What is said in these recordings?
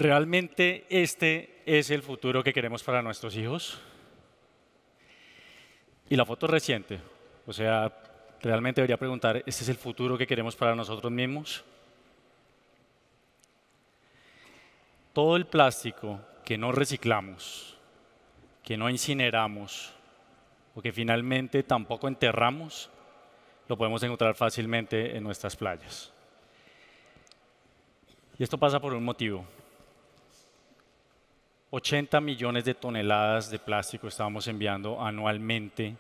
¿Realmente este es el futuro que queremos para nuestros hijos? Y la foto es reciente, o sea, realmente debería preguntar, ¿este es el futuro que queremos para nosotros mismos? Todo el plástico que no reciclamos, que no incineramos o que finalmente tampoco enterramos, lo podemos encontrar fácilmente en nuestras playas. Y esto pasa por un motivo. 80 millones de toneladas de plástico estamos enviando anualmente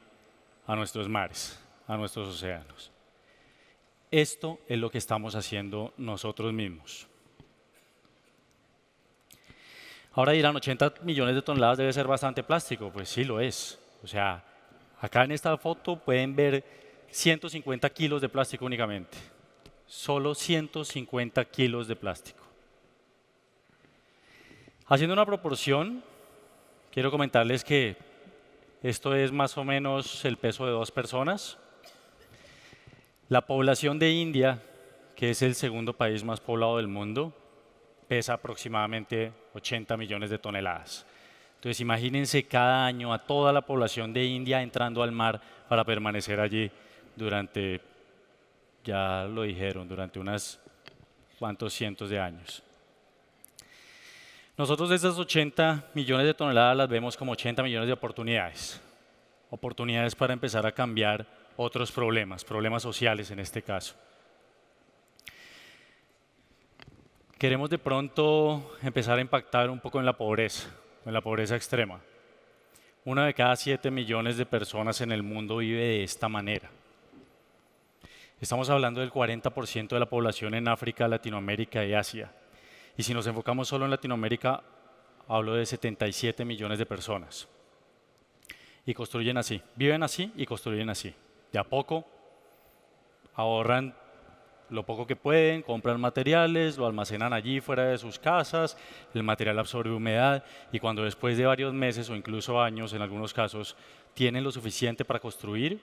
a nuestros mares, a nuestros océanos. Esto es lo que estamos haciendo nosotros mismos. Ahora dirán, 80 millones de toneladas debe ser bastante plástico. Pues sí lo es. O sea, acá en esta foto pueden ver 150 kilos de plástico únicamente. Solo 150 kilos de plástico. Haciendo una proporción, quiero comentarles que esto es más o menos el peso de 2 personas. La población de India, que es el segundo país más poblado del mundo, pesa aproximadamente 80 millones de toneladas. Entonces imagínense cada año a toda la población de India entrando al mar para permanecer allí durante, ya lo dijeron, durante unos cuantos cientos de años. Nosotros de esas 80 millones de toneladas las vemos como 80 millones de oportunidades. Oportunidades para empezar a cambiar otros problemas, problemas sociales en este caso. Queremos de pronto empezar a impactar un poco en la pobreza extrema. 1 de cada 7 millones de personas en el mundo vive de esta manera. Estamos hablando del 40% de la población en África, Latinoamérica y Asia. Y si nos enfocamos solo en Latinoamérica, hablo de 77 millones de personas. Y construyen así, viven así y construyen así. De a poco ahorran lo poco que pueden, compran materiales, lo almacenan allí fuera de sus casas, el material absorbe humedad y cuando después de varios meses o incluso años, en algunos casos, tienen lo suficiente para construir,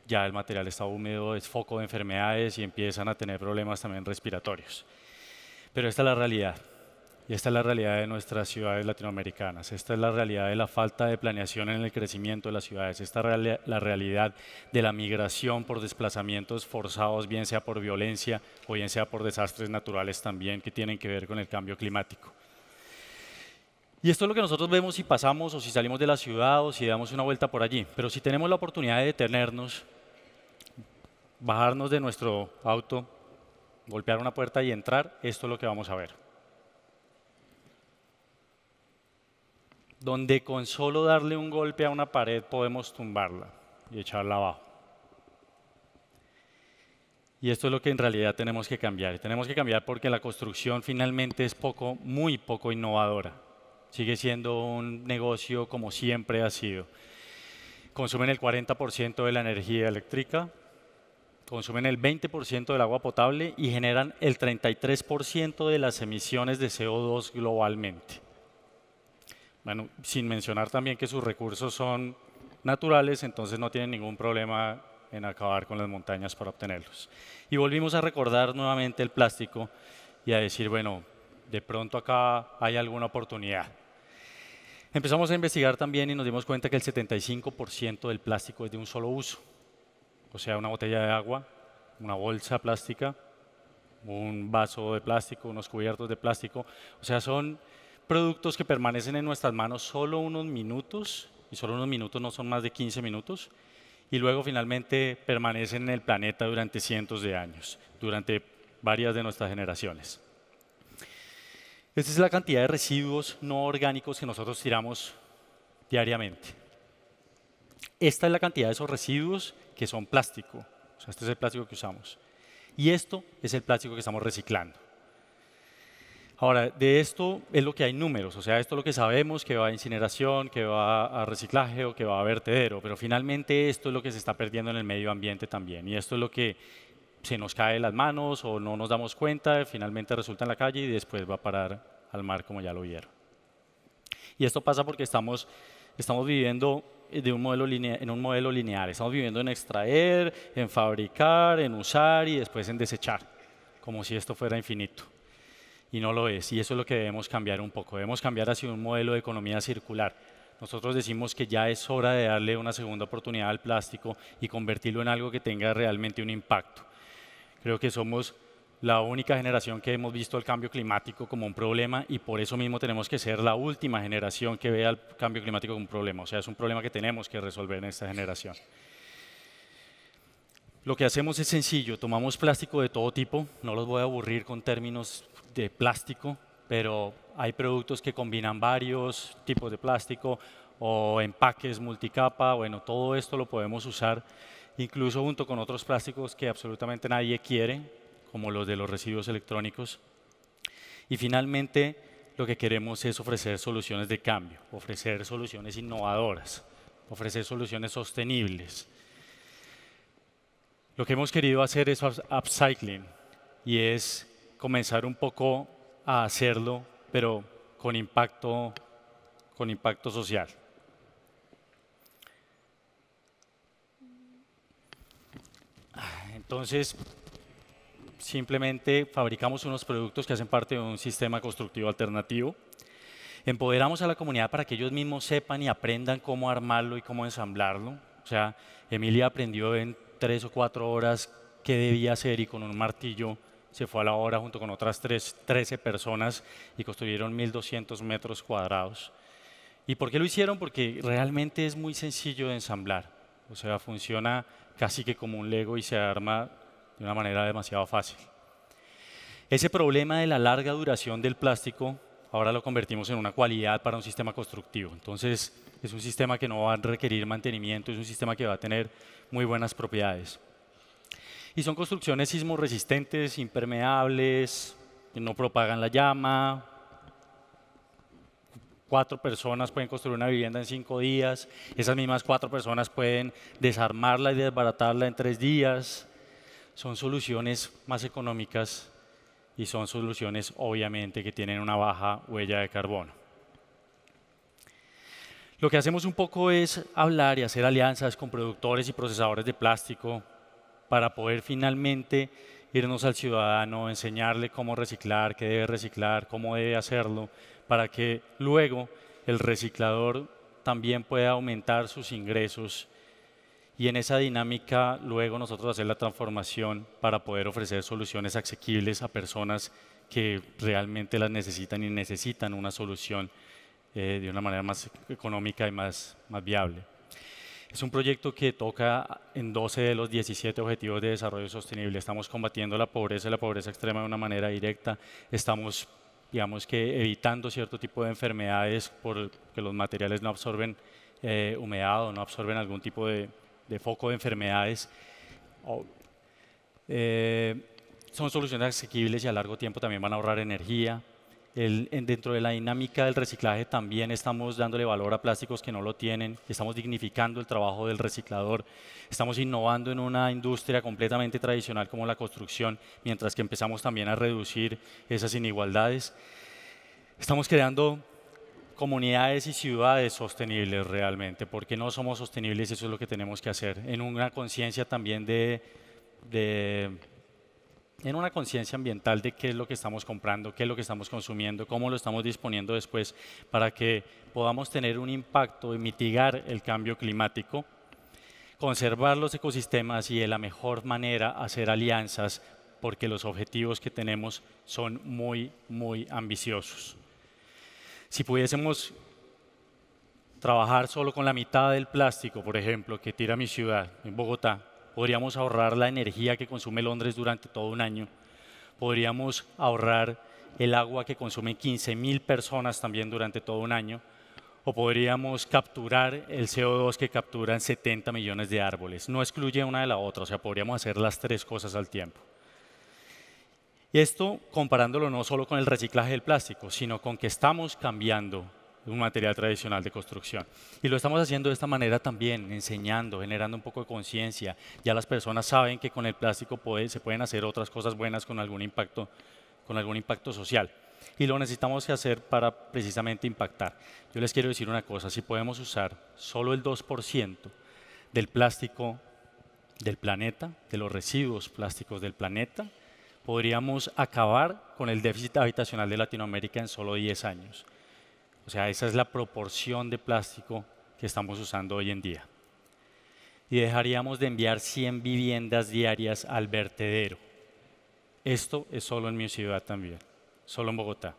ya el material está húmedo, es foco de enfermedades y empiezan a tener problemas también respiratorios. Pero esta es la realidad. Y esta es la realidad de nuestras ciudades latinoamericanas. Esta es la realidad de la falta de planeación en el crecimiento de las ciudades. Esta es la realidad de la migración por desplazamientos forzados, bien sea por violencia o bien sea por desastres naturales también que tienen que ver con el cambio climático. Y esto es lo que nosotros vemos si pasamos o si salimos de la ciudad o si damos una vuelta por allí. Pero si tenemos la oportunidad de detenernos, bajarnos de nuestro auto, golpear una puerta y entrar, esto es lo que vamos a ver. Donde con solo darle un golpe a una pared podemos tumbarla y echarla abajo. Y esto es lo que en realidad tenemos que cambiar. Y tenemos que cambiar porque la construcción finalmente es muy poco innovadora. Sigue siendo un negocio como siempre ha sido. Consumen el 40% de la energía eléctrica, consumen el 20% del agua potable y generan el 33% de las emisiones de CO2 globalmente. Bueno, sin mencionar también que sus recursos son naturales, entonces no tienen ningún problema en acabar con las montañas para obtenerlos. Y volvimos a recordar nuevamente el plástico y a decir, bueno, de pronto acá hay alguna oportunidad. Empezamos a investigar también y nos dimos cuenta que el 75% del plástico es de un solo uso. O sea, una botella de agua, una bolsa plástica, un vaso de plástico, unos cubiertos de plástico. O sea, son productos que permanecen en nuestras manos solo unos minutos, y solo unos minutos no son más de 15 minutos, y luego finalmente permanecen en el planeta durante cientos de años, durante varias de nuestras generaciones. Esta es la cantidad de residuos no orgánicos que nosotros tiramos diariamente. Esta es la cantidad de esos residuos que son plástico, o sea, este es el plástico que usamos. Y esto es el plástico que estamos reciclando. Ahora, de esto es lo que hay números, o sea, esto es lo que sabemos que va a incineración, que va a reciclaje o que va a vertedero, pero finalmente esto es lo que se está perdiendo en el medio ambiente también y esto es lo que se nos cae de las manos o no nos damos cuenta, finalmente resulta en la calle y después va a parar al mar como ya lo vieron. Y esto pasa porque estamos viviendo en un modelo lineal, estamos viviendo en extraer, en fabricar, en usar y después en desechar, como si esto fuera infinito. y no lo es. Y eso es lo que debemos cambiar un poco. Debemos cambiar hacia un modelo de economía circular. Nosotros decimos que ya es hora de darle una segunda oportunidad al plástico y convertirlo en algo que tenga realmente un impacto. Creo que somos la única generación que hemos visto el cambio climático como un problema y por eso mismo tenemos que ser la última generación que vea el cambio climático como un problema. O sea, es un problema que tenemos que resolver en esta generación. Lo que hacemos es sencillo, tomamos plástico de todo tipo, no los voy a aburrir con términos de plástico, pero hay productos que combinan varios tipos de plástico o empaques multicapa, bueno, todo esto lo podemos usar incluso junto con otros plásticos que absolutamente nadie quiere, como los de los residuos electrónicos. Y finalmente, lo que queremos es ofrecer soluciones de cambio, ofrecer soluciones innovadoras, ofrecer soluciones sostenibles. Lo que hemos querido hacer es upcycling y es comenzar un poco a hacerlo, pero con impacto social. Entonces, simplemente fabricamos unos productos que hacen parte de un sistema constructivo alternativo. Empoderamos a la comunidad para que ellos mismos sepan y aprendan cómo armarlo y cómo ensamblarlo. O sea, Emilia aprendió en 3 o 4 horas qué debía hacer y con un martillo se fue a la obra junto con otras 13 personas y construyeron 1.200 metros cuadrados. ¿Y por qué lo hicieron? Porque realmente es muy sencillo de ensamblar. O sea, funciona casi que como un Lego y se arma de una manera demasiado fácil. Ese problema de la larga duración del plástico ahora lo convertimos en una cualidad para un sistema constructivo. Entonces, es un sistema que no va a requerir mantenimiento, es un sistema que va a tener muy buenas propiedades. Y son construcciones sismorresistentes, impermeables, que no propagan la llama. 4 personas pueden construir una vivienda en 5 días. Esas mismas 4 personas pueden desarmarla y desbaratarla en 3 días. Son soluciones más económicas y son soluciones, obviamente, que tienen una baja huella de carbono. Lo que hacemos un poco es hablar y hacer alianzas con productores y procesadores de plástico para poder finalmente irnos al ciudadano, enseñarle cómo reciclar, qué debe reciclar, cómo debe hacerlo, para que luego el reciclador también pueda aumentar sus ingresos y en esa dinámica luego nosotros hacer la transformación para poder ofrecer soluciones asequibles a personas que realmente las necesitan y necesitan una solución de una manera más económica y más viable. Es un proyecto que toca en 12 de los 17 Objetivos de Desarrollo Sostenible. Estamos combatiendo la pobreza y la pobreza extrema de una manera directa. Estamos, digamos que, evitando cierto tipo de enfermedades porque los materiales no absorben humedad o no absorben algún tipo de foco de enfermedades. Son soluciones asequibles y a largo tiempo también van a ahorrar energía. Dentro de la dinámica del reciclaje también estamos dándole valor a plásticos que no lo tienen, estamos dignificando el trabajo del reciclador, estamos innovando en una industria completamente tradicional como la construcción, mientras que empezamos también a reducir esas inigualdades. Estamos creando comunidades y ciudades sostenibles realmente, porque no somos sostenibles y eso es lo que tenemos que hacer, en una conciencia también en una conciencia ambiental de qué es lo que estamos comprando, qué es lo que estamos consumiendo, cómo lo estamos disponiendo después para que podamos tener un impacto y mitigar el cambio climático, conservar los ecosistemas y de la mejor manera hacer alianzas porque los objetivos que tenemos son muy ambiciosos. Si pudiésemos trabajar solo con la mitad del plástico, por ejemplo, que tira mi ciudad, en Bogotá, podríamos ahorrar la energía que consume Londres durante todo un año, podríamos ahorrar el agua que consumen 15.000 personas también durante todo un año, o podríamos capturar el CO2 que capturan 70 millones de árboles. No excluye una de la otra, o sea, podríamos hacer las 3 cosas al tiempo. Y esto comparándolo no solo con el reciclaje del plástico, sino con que estamos cambiando un material tradicional de construcción. Y lo estamos haciendo de esta manera también, enseñando, generando un poco de conciencia. Ya las personas saben que con el plástico se pueden hacer otras cosas buenas con algún impacto social. Y lo necesitamos hacer para precisamente impactar. Yo les quiero decir una cosa, si podemos usar solo el 2% del plástico del planeta, de los residuos plásticos del planeta, podríamos acabar con el déficit habitacional de Latinoamérica en solo 10 años. O sea, esa es la proporción de plástico que estamos usando hoy en día. Y dejaríamos de enviar 100 viviendas diarias al vertedero. Esto es solo en mi ciudad también, solo en Bogotá.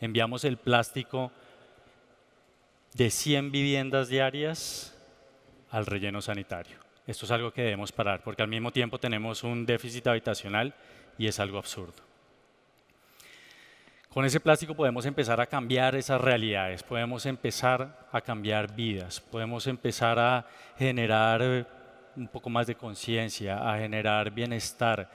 Enviamos el plástico de 100 viviendas diarias al relleno sanitario. Esto es algo que debemos parar, porque al mismo tiempo tenemos un déficit habitacional y es algo absurdo. Con ese plástico podemos empezar a cambiar esas realidades, podemos empezar a cambiar vidas, podemos empezar a generar un poco más de conciencia, a generar bienestar,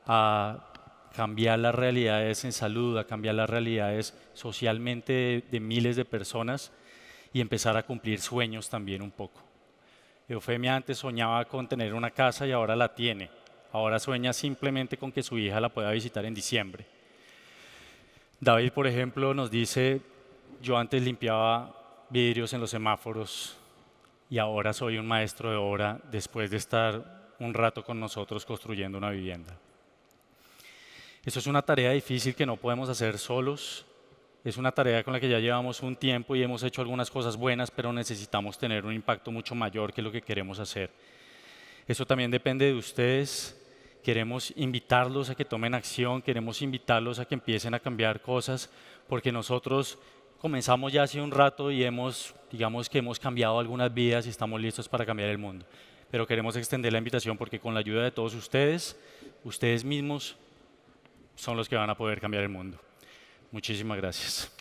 a cambiar las realidades en salud, a cambiar las realidades socialmente de miles de personas y empezar a cumplir sueños también un poco. Eufemia antes soñaba con tener una casa y ahora la tiene. Ahora sueña simplemente con que su hija la pueda visitar en diciembre. David, por ejemplo, nos dice, yo antes limpiaba vidrios en los semáforos y ahora soy un maestro de obra después de estar un rato con nosotros construyendo una vivienda. Eso es una tarea difícil que no podemos hacer solos. Es una tarea con la que ya llevamos un tiempo y hemos hecho algunas cosas buenas, pero necesitamos tener un impacto mucho mayor que lo que queremos hacer. Eso también depende de ustedes. Queremos invitarlos a que tomen acción, queremos invitarlos a que empiecen a cambiar cosas, porque nosotros comenzamos ya hace un rato y digamos que hemos cambiado algunas vidas y estamos listos para cambiar el mundo. Pero queremos extender la invitación porque con la ayuda de todos ustedes, ustedes mismos son los que van a poder cambiar el mundo. Muchísimas gracias.